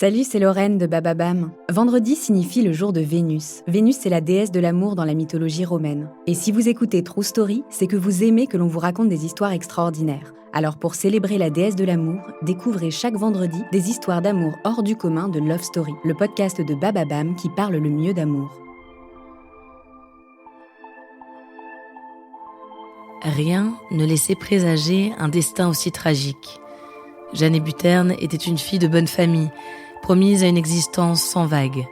Salut, c'est Lorraine de Bababam. Vendredi signifie le jour de Vénus. Vénus, c'est la déesse de l'amour dans la mythologie romaine. Et si vous écoutez True Story, c'est que vous aimez que l'on vous raconte des histoires extraordinaires. Alors pour célébrer la déesse de l'amour, découvrez chaque vendredi des histoires d'amour hors du commun de Love Story, le podcast de Bababam qui parle le mieux d'amour. Rien ne laissait présager un destin aussi tragique. Jeanne Ébuterne était une fille de bonne famille, promise à une existence sans vagues.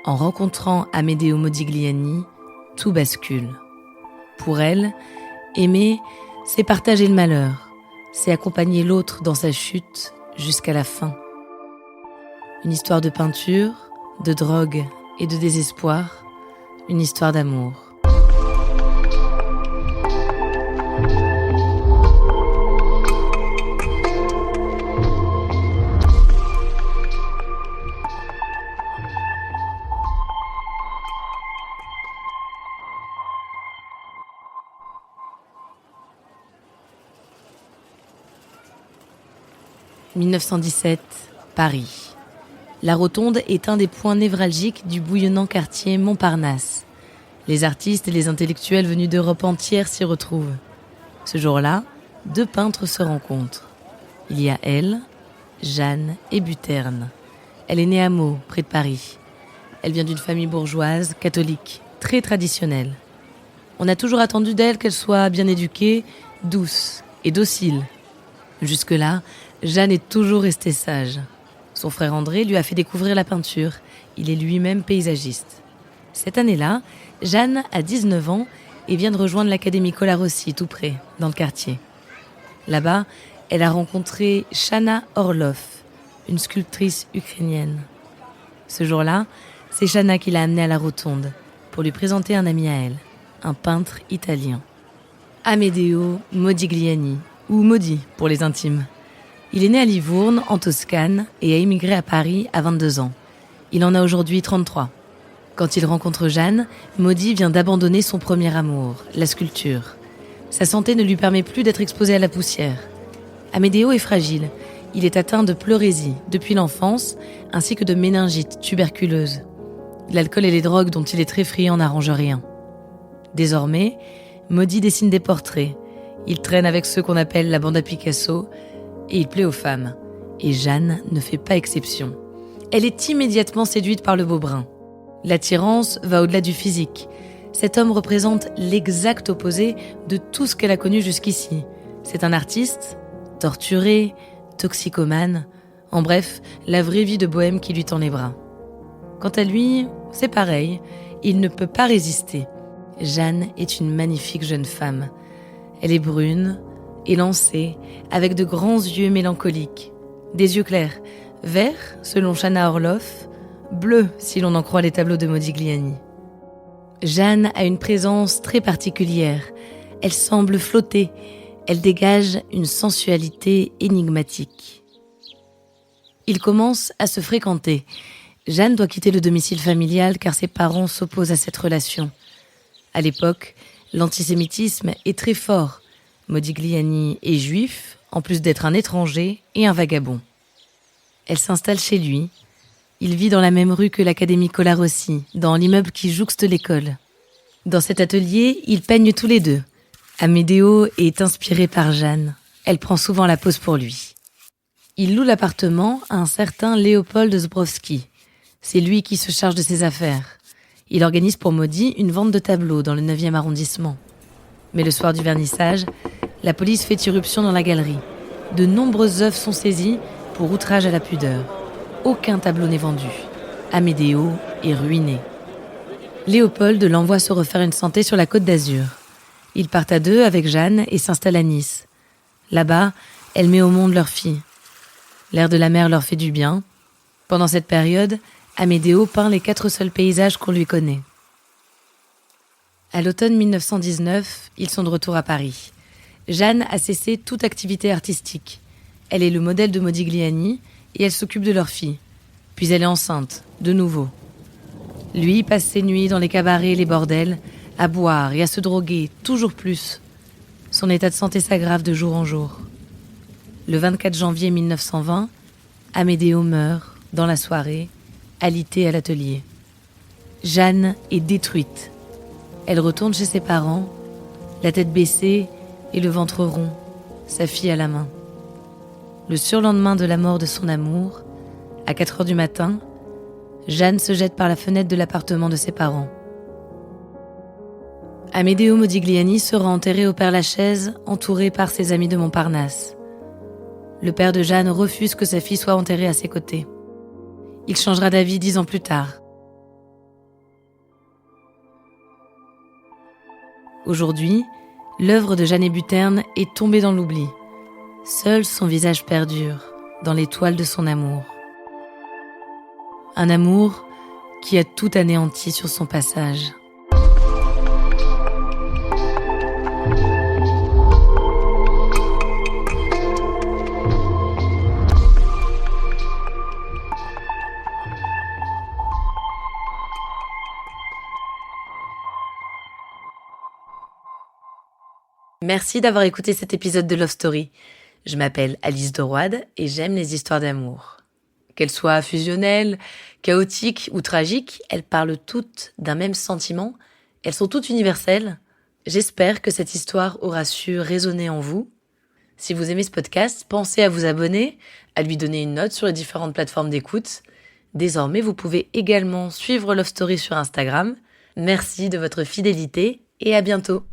En rencontrant Amedeo Modigliani, tout bascule. Pour elle, aimer, c'est partager le malheur, c'est accompagner l'autre dans sa chute jusqu'à la fin. Une histoire de peinture, de drogue et de désespoir, une histoire d'amour. « 1917, Paris. La Rotonde est un des points névralgiques du bouillonnant quartier Montparnasse. Les artistes et les intellectuels venus d'Europe entière s'y retrouvent. Ce jour-là, deux peintres se rencontrent. Il y a elle, Jeanne Ébuterne. Elle est née à Meaux, près de Paris. Elle vient d'une famille bourgeoise, catholique, très traditionnelle. On a toujours attendu d'elle qu'elle soit bien éduquée, douce et docile. Jusque-là, Jeanne est toujours restée sage. Son frère André lui a fait découvrir la peinture. Il est lui-même paysagiste. Cette année-là, Jeanne a 19 ans et vient de rejoindre l'Académie Colarossi, tout près, dans le quartier. Là-bas, elle a rencontré Chana Orlov, une sculptrice ukrainienne. Ce jour-là, c'est Chana qui l'a amenée à la Rotonde pour lui présenter un ami à elle, un peintre italien. Amedeo Modigliani, ou Modi pour les intimes. Il est né à Livourne, en Toscane, et a émigré à Paris à 22 ans. Il en a aujourd'hui 33. Quand il rencontre Jeanne, Modi vient d'abandonner son premier amour, la sculpture. Sa santé ne lui permet plus d'être exposé à la poussière. Amedeo est fragile. Il est atteint de pleurésie depuis l'enfance, ainsi que de méningite tuberculeuse. L'alcool et les drogues dont il est très friand n'arrangent rien. Désormais, Modi dessine des portraits. Il traîne avec ceux qu'on appelle la bande à Picasso, et il plaît aux femmes. Et Jeanne ne fait pas exception. Elle est immédiatement séduite par le beau brun. L'attirance va au-delà du physique. Cet homme représente l'exact opposé de tout ce qu'elle a connu jusqu'ici. C'est un artiste, torturé, toxicomane, en bref, la vraie vie de bohème qui lui tend les bras. Quant à lui, c'est pareil, il ne peut pas résister. Jeanne est une magnifique jeune femme. Elle est brune, élancée, avec de grands yeux mélancoliques. Des yeux clairs, verts selon Chana Orlov, bleus si l'on en croit les tableaux de Modigliani. Jeanne a une présence très particulière. Elle semble flotter. Elle dégage une sensualité énigmatique. Ils commencent à se fréquenter. Jeanne doit quitter le domicile familial car ses parents s'opposent à cette relation. À l'époque, l'antisémitisme est très fort. Modigliani est juif, en plus d'être un étranger et un vagabond. Elle s'installe chez lui. Il vit dans la même rue que l'Académie Colarossi, dans l'immeuble qui jouxte l'école. Dans cet atelier, ils peignent tous les deux. Amedeo est inspiré par Jeanne. Elle prend souvent la pose pour lui. Il loue l'appartement à un certain Léopold Zbrowski. C'est lui qui se charge de ses affaires. Il organise pour Modi une vente de tableaux dans le 9e arrondissement. Mais le soir du vernissage, la police fait irruption dans la galerie. De nombreuses œuvres sont saisies pour outrage à la pudeur. Aucun tableau n'est vendu. Amedeo est ruiné. Léopold l'envoie se refaire une santé sur la Côte d'Azur. Ils partent à deux avec Jeanne et s'installent à Nice. Là-bas, elle met au monde leur fille. L'air de la mer leur fait du bien. Pendant cette période, Amedeo peint les 4 seuls paysages qu'on lui connaît. À l'automne 1919, ils sont de retour à Paris. Jeanne a cessé toute activité artistique. Elle est le modèle de Modigliani et elle s'occupe de leur fille. Puis elle est enceinte, de nouveau. Lui passe ses nuits dans les cabarets et les bordels, à boire et à se droguer, toujours plus. Son état de santé s'aggrave de jour en jour. Le 24 janvier 1920, Amedeo meurt Dans la soirée, alitée à l'atelier. Jeanne est détruite. Elle retourne chez ses parents, la tête baissée et le ventre rond, sa fille à la main. Le surlendemain de la mort de son amour, à 4 heures du matin, Jeanne se jette par la fenêtre de l'appartement de ses parents. Amedeo Modigliani sera enterré au Père-Lachaise, entouré par ses amis de Montparnasse. Le père de Jeanne refuse que sa fille soit enterrée à ses côtés. Il changera d'avis 10 ans plus tard. Aujourd'hui, l'œuvre de Jeanne Hébuterne est tombée dans l'oubli. Seul son visage perdure dans l'étoile de son amour. Un amour qui a tout anéanti sur son passage. Merci d'avoir écouté cet épisode de Love Story. Je m'appelle Alice de Roide et j'aime les histoires d'amour. Qu'elles soient fusionnelles, chaotiques ou tragiques, elles parlent toutes d'un même sentiment. Elles sont toutes universelles. J'espère que cette histoire aura su résonner en vous. Si vous aimez ce podcast, pensez à vous abonner, à lui donner une note sur les différentes plateformes d'écoute. Désormais, vous pouvez également suivre Love Story sur Instagram. Merci de votre fidélité et à bientôt.